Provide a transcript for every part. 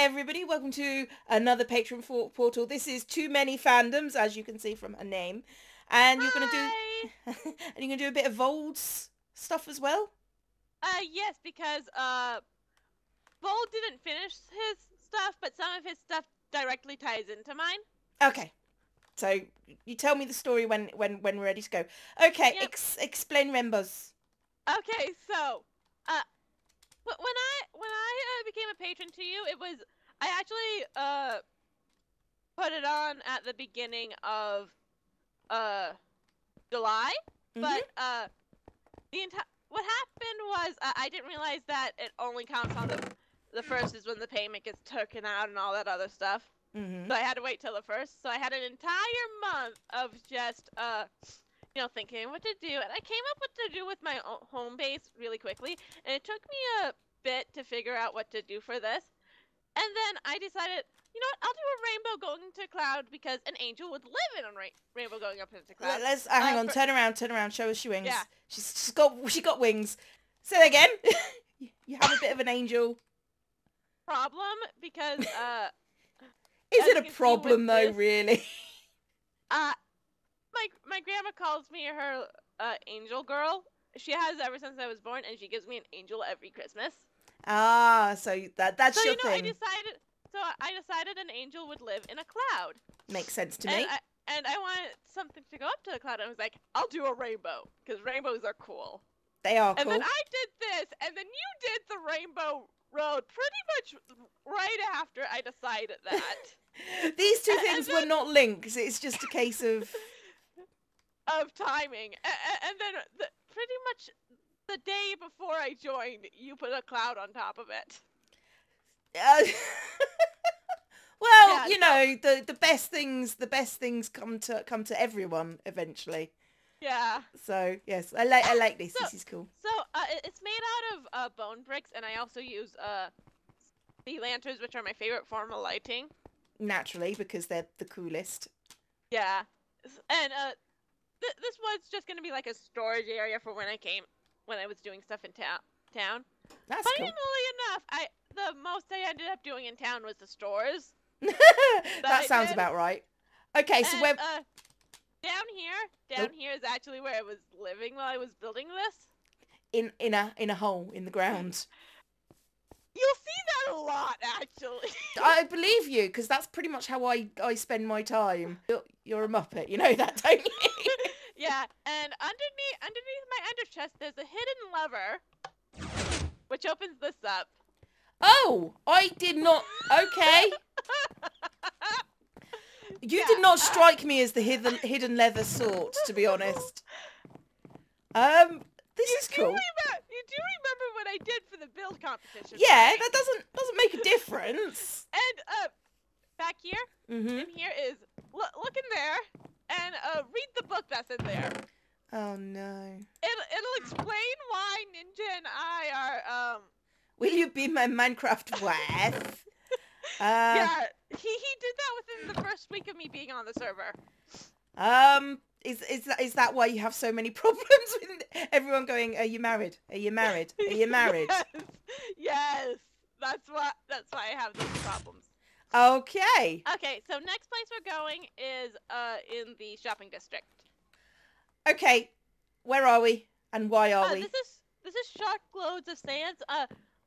everybody, welcome to another Patron portal. This is TooManyFandoms, as you can see from her name. And you're gonna do and you're gonna do a bit of Vold's stuff as well? Yes, because Vold didn't finish his stuff, but some of his stuff directly ties into mine. Okay. So you tell me the story when we're ready to go. Okay, Yep. Explain Rainbows. Okay, so when I became a patron to you, I actually put it on at the beginning of July, but what happened was I didn't realize that it only counts on the first is when the payment gets taken out and all that other stuff. So I had to wait till the first. So I had an entire month of just thinking what to do, and I came up with what to do with my home base really quickly, and it took me a bit to figure out what to do for this. And then I decided, you know what, I'll do a rainbow going into cloud because an angel would live in a rainbow going up into cloud. Let's hang on, turn around, show us your wings. Yeah. She got wings. Say that again. You have a bit of an angel problem because is it a problem though, really? My grandma calls me her angel girl. She has ever since I was born, and she gives me an angel every Christmas. Ah, so that's your thing. I decided an angel would live in a cloud. Makes sense to me. And I wanted something to go up to the cloud. And I was like, I'll do a rainbow because rainbows are cool. They are cool. And then I did this, and then you did the rainbow road pretty much right after I decided that. These two things were not linked. It's just a case of timing. And then pretty much the day before I joined, you put a cloud on top of it. Well, yeah, the best things come to everyone eventually. Yeah. So yes, I like this. This is cool. So it's made out of bone bricks, and I also use sea lanterns, which are my favorite form of lighting. Naturally, because they're the coolest. Yeah, and this was just gonna be like a storage area for when I was doing stuff in town. That's cool. Funnily enough, the most I ended up doing in town was the stores. that sounds about right. Okay, so we're down here is actually where I was living while I was building this. In a hole in the ground. You'll see that a lot, actually. I believe you, because that's pretty much how I spend my time. You're a muppet, you know that, don't you? Yeah, and underneath my ender chest, there's a hidden lever, which opens this up. Oh, I did not. Okay. You did not strike me as the hidden leather sort, to be honest. This is cool. You do remember what I did for the build competition? Yeah, right? that doesn't make a difference. And back here, in here is look in there and read the book that's in there. Oh no. It'll explain why Ninja and I are Will you be my Minecraft wife? Yeah, he did that within the first week of me being on the server. Is that why you have so many problems with everyone going, are you married? Are you married? Are you married? Yes. That's why I have those problems. Okay. Okay, so next place we're going is in the shopping district. Okay. Where are we? And why are we? This is Shark Loads of Sands.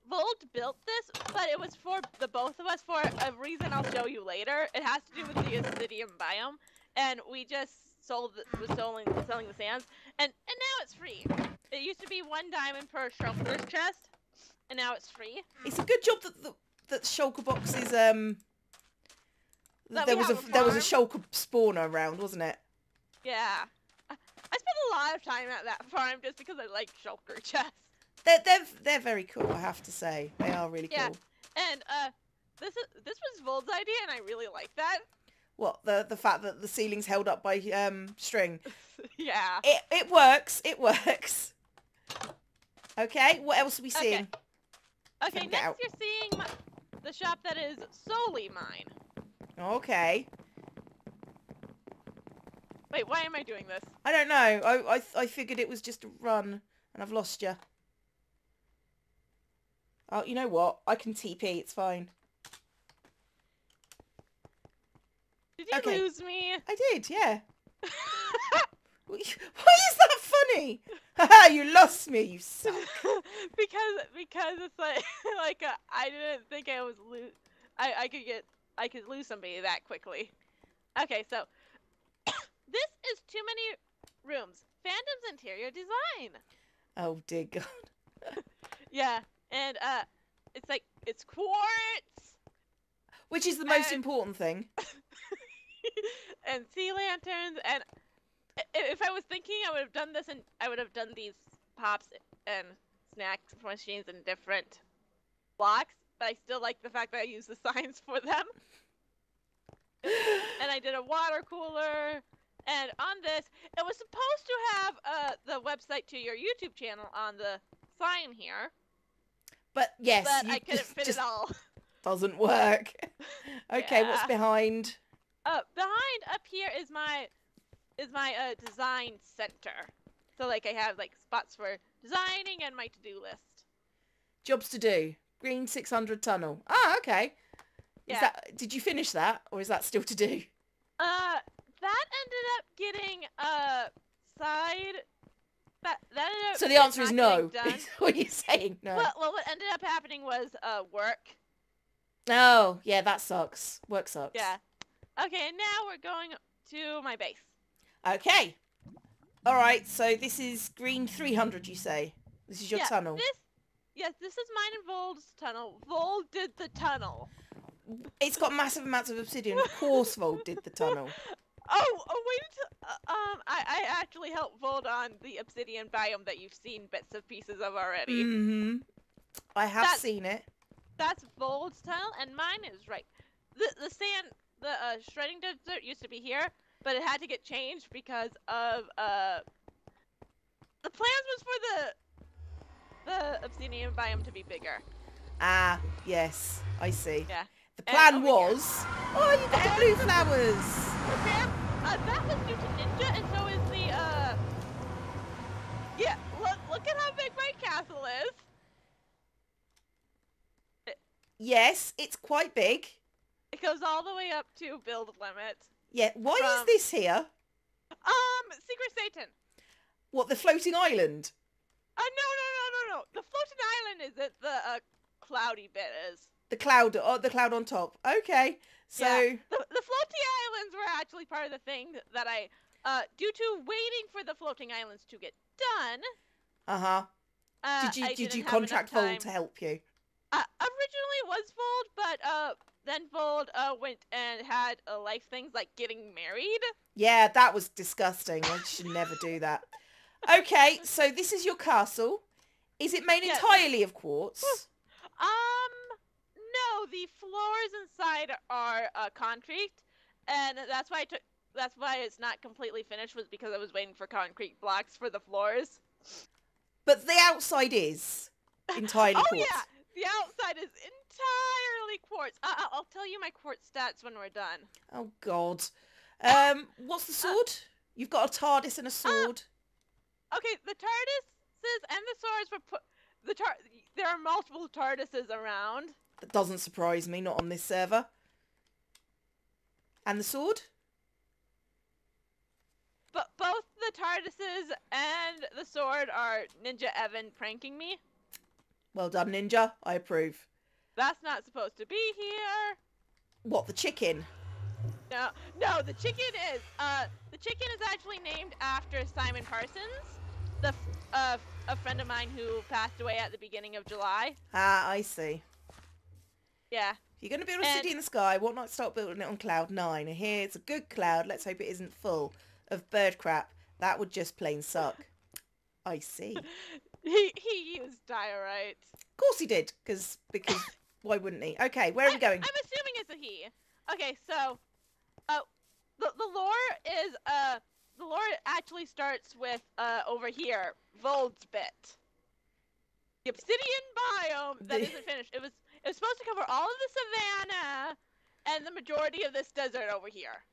Vold built this, but it was for the both of us for a reason I'll show you later. It has to do with the obsidian biome, and we just selling the sands, and now it's free. It used to be 1 diamond per shulker's chest, and now it's free. It's a good job that shulker box is there was a shulker spawner around, wasn't it? Yeah, I spent a lot of time at that farm just because I like shulker chests. They're very cool, I have to say. They are really cool. And this was Vold's idea, and I really like that. What, the fact that the ceiling's held up by string? Yeah. It works. It works. Okay, what else are we seeing? Okay, next you're seeing the shop that is solely mine. Okay. Wait, why am I doing this? I don't know. I figured it was just a run, and I've lost you. Oh, you know what? I can TP. It's fine. Did you lose me? I did, yeah. Why is that funny? Haha, you lost me, you suck. because it's like I didn't think I could lose somebody that quickly. Okay, so this is Too Many Rooms. Fandom's interior design. Oh dear God. Yeah, and it's quartz. Which is the most important thing. And sea lanterns, and if I was thinking, I would have done this, and I would have done these pops and snacks machines in different blocks. But I still like the fact that I use the signs for them. And I did a water cooler. And on this, it was supposed to have the website to your YouTube channel on the sign here. But yes, but I couldn't fit it all. Doesn't work. Okay, Yeah. what's behind? Behind up here is my design center. So like I have like spots for designing and my to-do list. Jobs to do. Green 600 tunnel. Ah, okay. Yeah. Did you finish that, or is that still to do? That ended up getting side. That ended up. So the answer is no. Done. What are you saying? No. Well, what ended up happening was work. Oh, yeah, that sucks. Work sucks. Yeah. Okay, and now we're going to my base. Okay. All right. So this is green 300. You say this is your tunnel. Yes, this is mine and Vold's tunnel. Vold did the tunnel. It's got massive amounts of obsidian. Of course, Vold did the tunnel. Wait until I actually helped Vold on the obsidian biome that you've seen bits and pieces of already. Mm-hmm. I have seen it. That's Vold's tunnel, and mine is right. The shredding desert used to be here, but it had to get changed because of the plans was for the obsidian biome to be bigger. Ah, yes, I see. Yeah. The plan was... Oh, you got the blue flowers! Okay, that was due to Ninja, and so is the, Yeah, look at how big my castle is! Yes, it's quite big. It goes all the way up to build limit. Yeah, why is this here? Secret Satan. What, the floating island? No. The floating island isn't, the, cloudy bit is. The cloud on top. Okay, so... Yeah. The floating islands were actually part of the thing that I, due to waiting for the floating islands to get done... Did you contract Vold to help you? Originally it was Vold, but, then Vold, went and had, life things like getting married. Yeah, that was disgusting. I should never do that. Okay, so this is your castle. Is it made entirely of quartz? No, the floors inside are concrete, and that's why it's not completely finished, was because I was waiting for concrete blocks for the floors. But the outside is entirely quartz. Oh yeah, the outside is entirely quartz. I'll tell you my quartz stats when we're done. Oh God. What's the sword? You've got a TARDIS and a sword. Okay, the TARDISes and the swords were put. There are multiple TARDISes around. That doesn't surprise me, not on this server. And the sword? But both the TARDISes and the sword are Ninja Evan pranking me. Well done, Ninja. I approve. That's not supposed to be here. What, the chicken? No, the chicken is. The chicken is actually named after Simon Parsons, a friend of mine who passed away at the beginning of July. Ah, I see. Yeah. If you're going to build a city in the sky, why not start building it on cloud 9? And here it's a good cloud. Let's hope it isn't full of bird crap. That would just plain suck. I see. He used diorite. Of course he did, because why wouldn't he? Okay, where are we going? I'm assuming it's a he. Okay, so the lore is the lore actually starts with over here, Vold's bit. The obsidian biome that isn't finished. It was supposed to cover all of the savannah and the majority of this desert over here.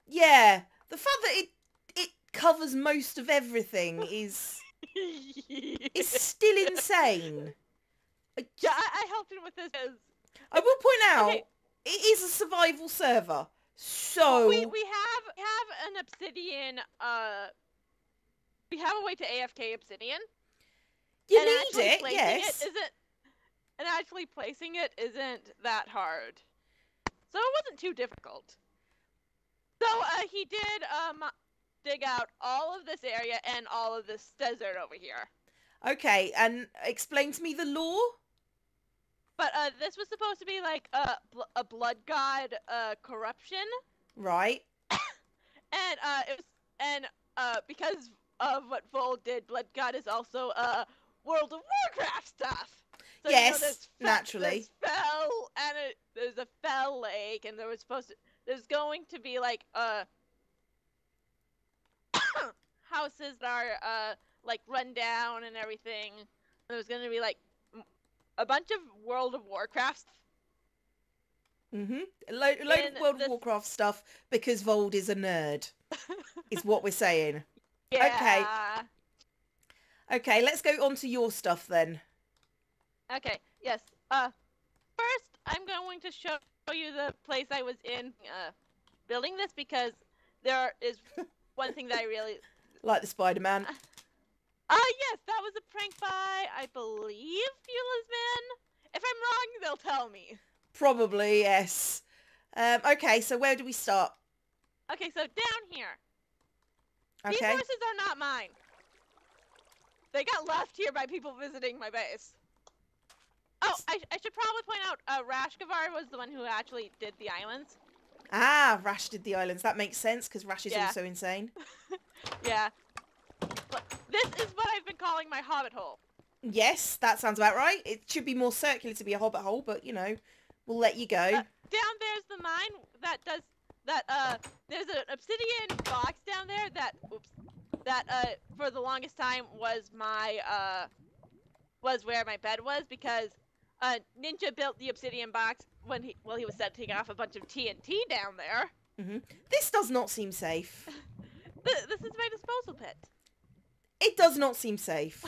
Yeah, the fact that it covers most of everything is still insane. Yeah, I helped him with this. I will point out, it is a survival server. So we have an obsidian. We have a way to AFK obsidian. you and need it, yes. Actually placing it isn't that hard, so it wasn't too difficult. So he did dig out all of this area and all of this desert over here. Okay, and explain to me the lore. But this was supposed to be like a blood god corruption, Right. and it was because of what Vol did, blood god is also World of Warcraft stuff. So, yes, There's naturally. fell, and there's a fell lake, and there's going to be like houses that are like run down and everything. There's going to be like a bunch of World of Warcraft stuff. Load of World of Warcraft stuff because Vold is a nerd, is what we're saying. Yeah. Okay, let's go on to your stuff then. Okay, yes. First, I'm going to show you the place I was in building this, because there is one thing that I really... Like the Spider-Man. Yes, that was a prank by, I believe, Beulah's Man. If I'm wrong, they'll tell me. Probably, yes. Okay, so where do we start? Okay, so down here. Okay. These horses are not mine. They got left here by people visiting my base. Oh, I should probably point out, Rashkavar was the one who actually did the islands. Ah, Rash did the islands. That makes sense, because Rash is also insane. Yeah. But this is what I've been calling my hobbit hole. Yes, that sounds about right. It should be more circular to be a hobbit hole, but, you know, we'll let you go. Down there's the mine that does... there's an obsidian box down there that, for the longest time was my, was where my bed was, because Ninja built the obsidian box when he was setting off a bunch of TNT down there. This does not seem safe. This is my disposal pit. It does not seem safe.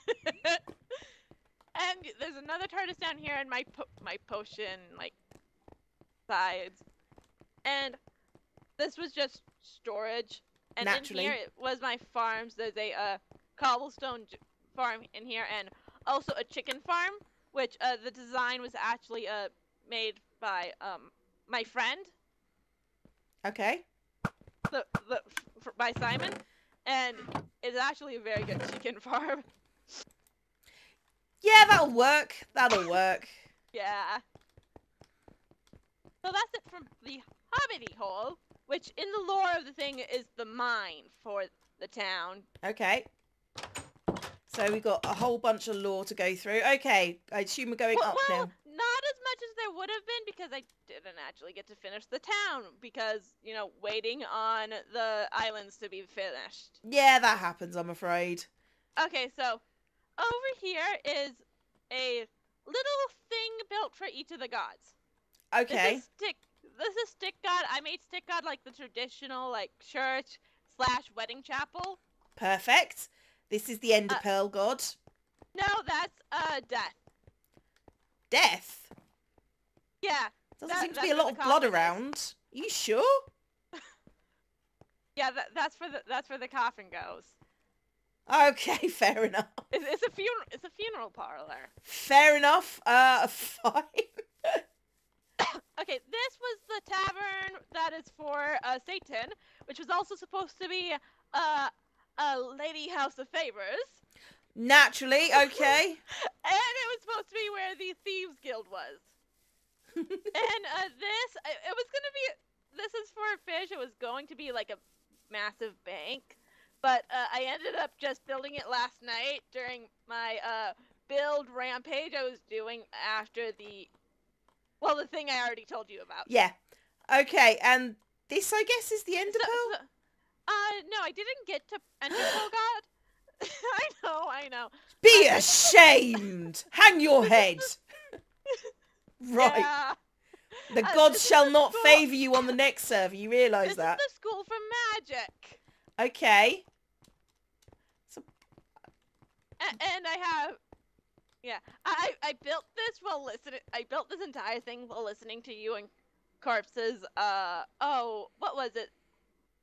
And there's another TARDIS down here, and my potion like sides, and this was just storage. And naturally, in here it was my farms. There's a cobblestone farm in here, and also a chicken farm, which the design was actually made by my friend. Okay. By Simon, and it's actually a very good chicken farm. Yeah, that'll work. That'll work. Yeah. So that's it from the Hobbity hole, which in the lore of the thing is the mine for the town. Okay. So we've got a whole bunch of lore to go through. Okay, I assume we're going up now. Not as much as there would have been, because I didn't actually get to finish the town, because, you know, waiting on the islands to be finished. Yeah, that happens, I'm afraid. Okay, so over here is a little thing built for each of the gods. Okay. This is stick god. I made stick god like the traditional, like, church/wedding chapel. Perfect. This is the Ender Pearl god. No, that's death. Death? Yeah. Doesn't seem to be a lot of blood around. Are you sure? Yeah, that's where the coffin goes. Okay, fair enough. It's a funeral parlor. Fair enough. Fine. Okay, this was the tavern that is for Satan, which was also supposed to be a lady house of favors. Naturally, okay. And it was supposed to be where the Thieves Guild was. And this is for a fish. It was going to be like a massive bank, but I ended up just building it last night during my build rampage I was doing after the thing I already told you about. Yeah. Okay, and this, I guess, is the Ender Pearl? No, I didn't get to Ender Pearl God. I know. Be ashamed! Hang your head! Right. Yeah. The gods shall not favour you on the next server, you realise that? This is the school for magic. Okay. So... And I have... Yeah, I built this while listening... I built this entire thing while listening to you and corpses. Oh, what was it?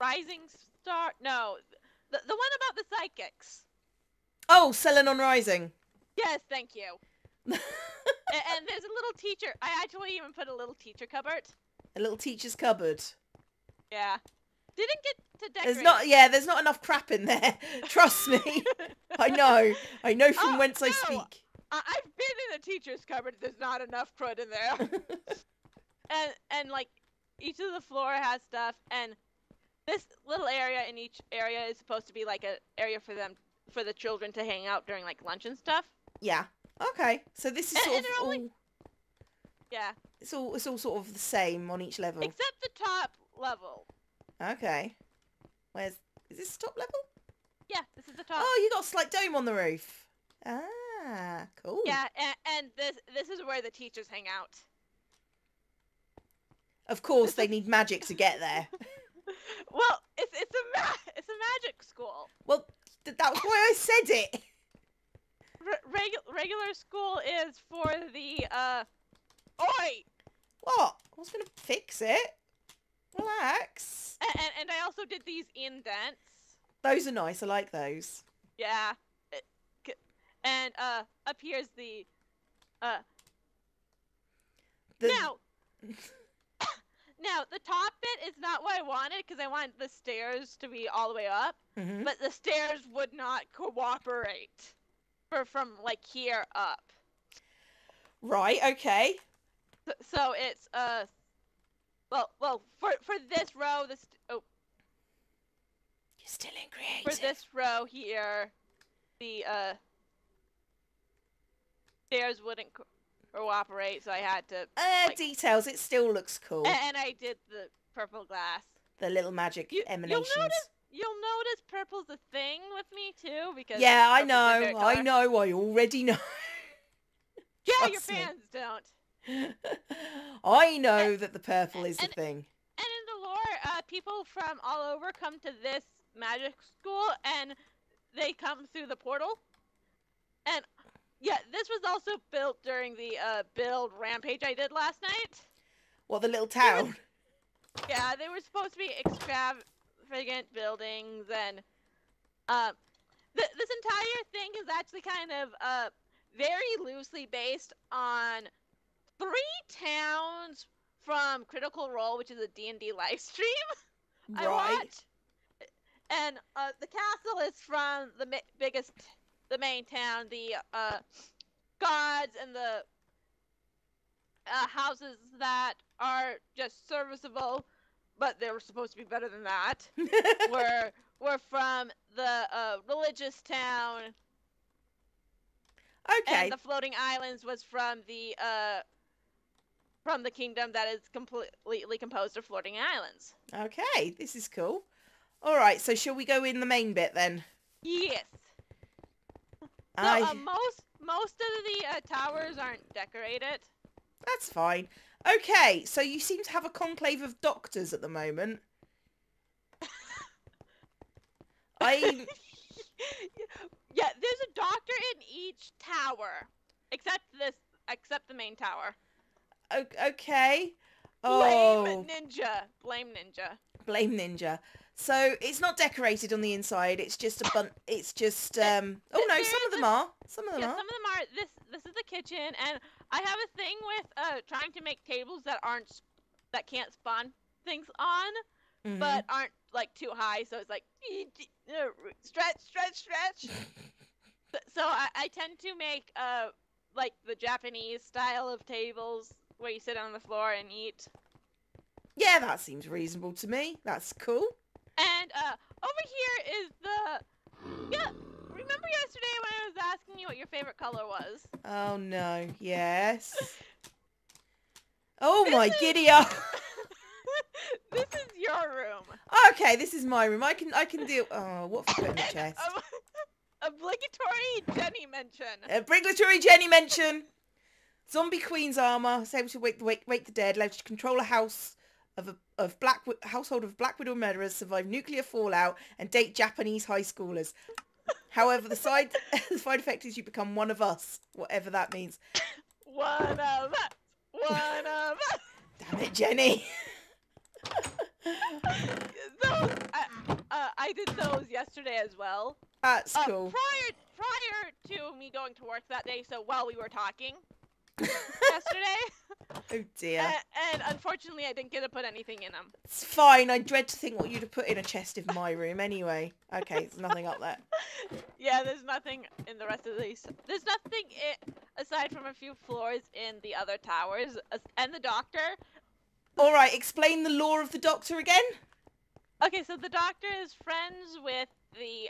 Rising Star? No, the one about the psychics. Oh, Selenon Rising. Yes, thank you. And there's a little teacher. I actually even put a little teacher cupboard. A little teacher's cupboard. Yeah. Didn't get to decorate. There's not enough crap in there. Trust me. I know from whence I speak. I've been in a teacher's cupboard. There's not enough crud in there. and like each of the floor has stuff, and this little area in each area is supposed to be like an area for the children to hang out during like lunch and stuff. Yeah. Okay. So this is sort of all. Yeah. It's all sort of the same on each level. Except the top level. Okay. Is this top level? Yeah, this is the top. Oh, you got a slight dome on the roof. Ah, cool. Yeah, and this is where the teachers hang out. Of course, they need magic to get there. Well, it's a magic school. Well, that's why I said it. Regular school is for the Oi! What? I was gonna fix it. Relax. And I also did these indents. Those are nice. I like those. Yeah. And up here's the now. Now the top bit is not what I wanted because I wanted the stairs to be all the way up, but the stairs would not cooperate from like here up. Right. Okay. So it's well for this row you're still in creative. For this row here, the stairs wouldn't cooperate, so I had to details. It still looks cool. And I did the purple glass. The little magic emanations. You'll notice purple's a thing with me too because I know. I already know. Yeah, your fans don't. I know that the purple is the thing. And in the lore, people from all over come to this magic school, and they come through the portal. And yeah, this was also built during the build rampage I did last night. What, the little town? Yeah, they were supposed to be extravagant buildings, and this entire thing is actually kind of very loosely based on 3 towns from Critical Role, which is a D&D live stream I watch. And the castle is from the main town. The gods and the houses that are just serviceable, but they were supposed to be better than that, were from the religious town. Okay. And the floating islands was from the kingdom that is completely composed of floating islands. Okay, this is cool. All right, so shall we go in the main bit then? Yes. So most of the towers aren't decorated. That's fine. Okay, so you seem to have a conclave of doctors at the moment. Yeah, there's a doctor in each tower, except the main tower. Okay. Blame ninja. Blame ninja. So it's not decorated on the inside. It's just a bun. It's just oh no, some of them are. Some of them are. Some of them are. This is the kitchen, and I have a thing with trying to make tables that can't spawn things on, but aren't like too high. So it's like stretch. So I tend to make like the Japanese style of tables where you sit on the floor and eat. Yeah, that seems reasonable to me. That's cool. And over here is remember yesterday when I was asking you what your favorite color was? Oh no, yes. Oh my giddy up. This is your room. Okay, this is my room. I can deal. Oh, what have I put in the chest? Obligatory Jenny mention. Obligatory Jenny mention. Zombie Queen's armor is able to wake the dead, allowed to control a house household of Black Widow murderers, survive nuclear fallout, and date Japanese high schoolers. However, the side effect is you become one of us, whatever that means. One of us. Damn it. Jenny. Those, I did those yesterday as well. That's cool. Prior to me going to work that day, so while we were talking yesterday. Oh dear. And unfortunately, I didn't get to put anything in them. It's fine. I dread to think what you'd have put in a chest in my room anyway. Okay, there's nothing up there. Yeah, there's nothing in the rest of these. There's nothing aside from a few floors in the other towers and the doctor. All right, explain the lore of the Doctor again. Okay, so the Doctor is friends with the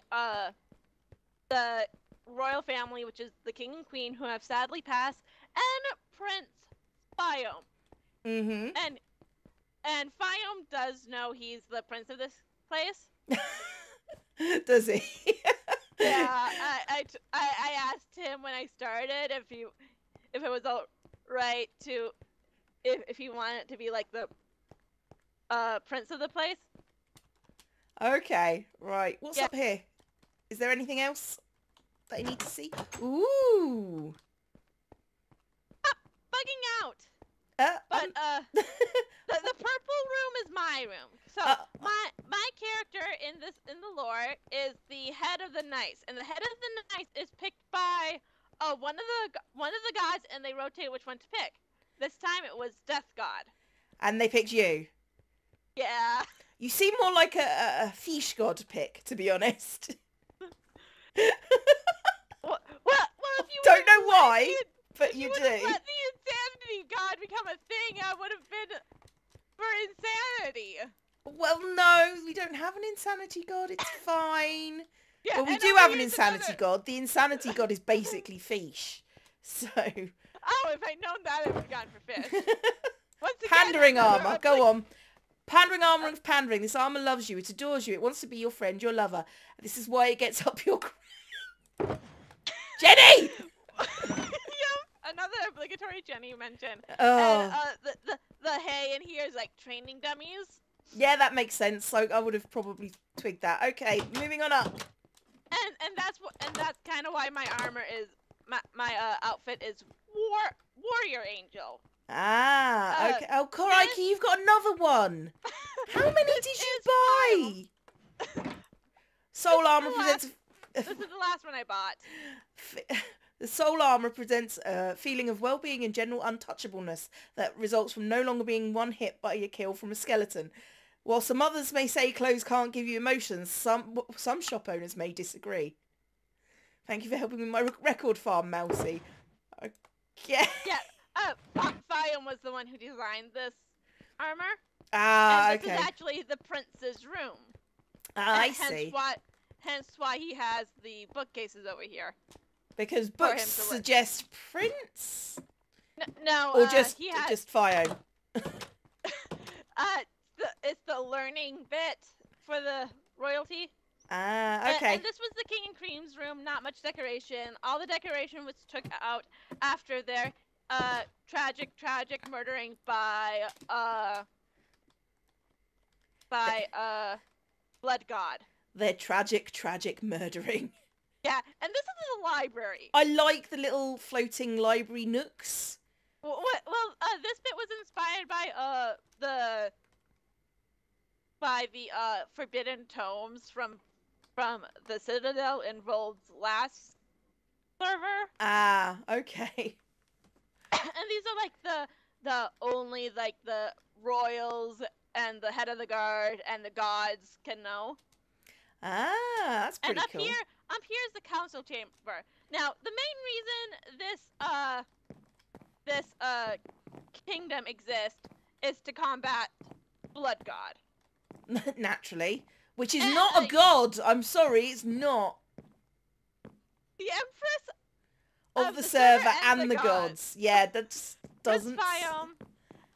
royal family, which is the King and Queen, who have sadly passed, and Prince Fiome. Mm-hmm. And Fiome does know he's the prince of this place. Does he? Yeah, I asked him when I started if it was all right to if he wanted to be like the prince of the place. Okay, right. What's up here? Is there anything else that I need to see? Ooh. Bugging out. But the purple room is my room. So my character in the lore is the head of the Knights, and the head of the Knights is picked by one of the gods, and they rotate which one to pick. This time it was Death God. And they picked you. Yeah. You seem more like a fish god pick, to be honest. Well, if you don't know why, but you do. Let the insanity god become a thing, I would have been for insanity. Well, no, we don't have an insanity god. It's fine. Yeah, well, we do have an insanity god. The insanity god is basically fish. So. Oh, if I'd known that, I would have gone for fish. Once again, pandering armor. Go on. Pandering armor of pandering. This armor loves you. It adores you. It wants to be your friend, your lover. This is why it gets up your... Jenny! Yep, another obligatory Jenny mention. Oh. And the hay in here is like training dummies. Yeah, that makes sense. I would have probably twigged that. Okay, moving on up. And that's kind of why my armor is my outfit is warrior angel. Ah, okay. Oh, crikey, you've got another one. How many did you buy? Soul armor presents... This is the last one I bought. The soul armor presents a feeling of well-being and general untouchableness that results from no longer being one hit by a kill from a skeleton. While some others may say clothes can't give you emotions, some shop owners may disagree. Thank you for helping me with my record farm, Mousy. Okay. Yeah. Fiome was the one who designed this armor. Ah, and this okay. is actually the prince's room. I see. Hence why he has the bookcases over here. Because books suggest prince? No, or just Fiome? It's the learning bit for the royalty. Ah, okay. And this was the King and Queen's room. Not much decoration. All the decoration was took out after their tragic murdering by Blood God. Their tragic murdering. Yeah, and this is a library. I like the little floating library nooks. Well, this bit was inspired by the forbidden tomes from the Citadel in Rold's last server. Ah, okay. And these are like the only like the royals and the head of the guard and the gods can know. Ah, that's pretty cool. And up here is the council chamber. Now, the main reason this kingdom exists is to combat Blood God. Naturally. Which is not a god. I'm sorry, it's not. The Empress of the server and the gods. Yeah, that doesn't... Fiome.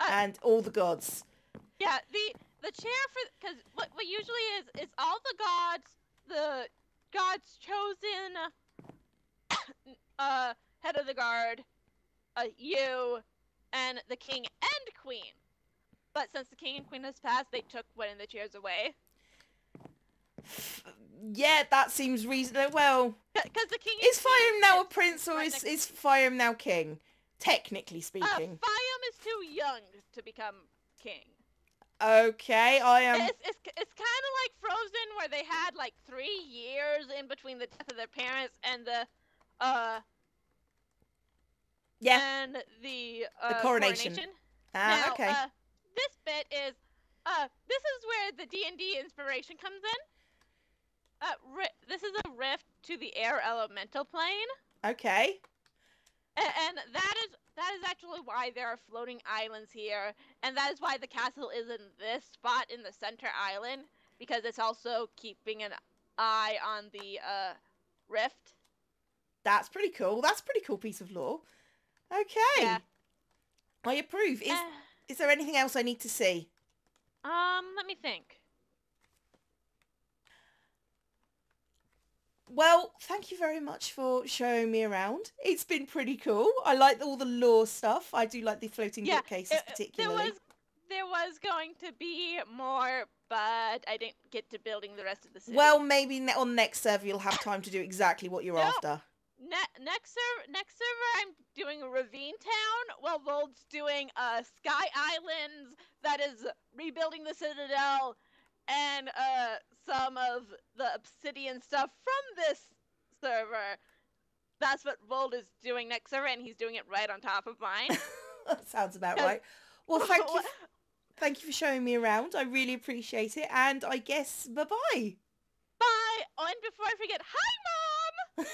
And all the gods. Yeah, the chair for... Because what usually is all the gods chosen head of the guard, you, and the king and queen. But since the king and queen has passed, they took one of the chairs away. Yeah, that seems reasonable. Well, because the king is Fiome now a prince or is Fiome now king? Technically speaking. Fiome is too young to become king. Okay, I am... It's kind of like Frozen, where they had like 3 years in between the death of their parents and the coronation. Now, Okay. this bit is this is where the D&D inspiration comes in. This is a rift to the air elemental plane. Okay. And that is actually why there are floating islands here, and that is why the castle is in this spot in the center island, because it's also keeping an eye on the rift. That's pretty cool. That's a pretty cool piece of lore. Okay. Yeah. I approve. Is there anything else I need to see? Let me think. Well, thank you very much for showing me around. It's been pretty cool. I like all the lore stuff. I do like the floating bookcases particularly. There was going to be more, but I didn't get to building the rest of the city. Well, maybe on next server you'll have time to do exactly what you're after. Next server, I'm doing Ravine Town, while Vold's doing Sky Islands, that is rebuilding the Citadel, and some of the obsidian stuff from this server. That's what Vold is doing next server, and he's doing it right on top of mine. That sounds about right. Well, thank you for showing me around. I really appreciate it, and I guess bye-bye. Bye! Oh, and before I forget, hi, Mom!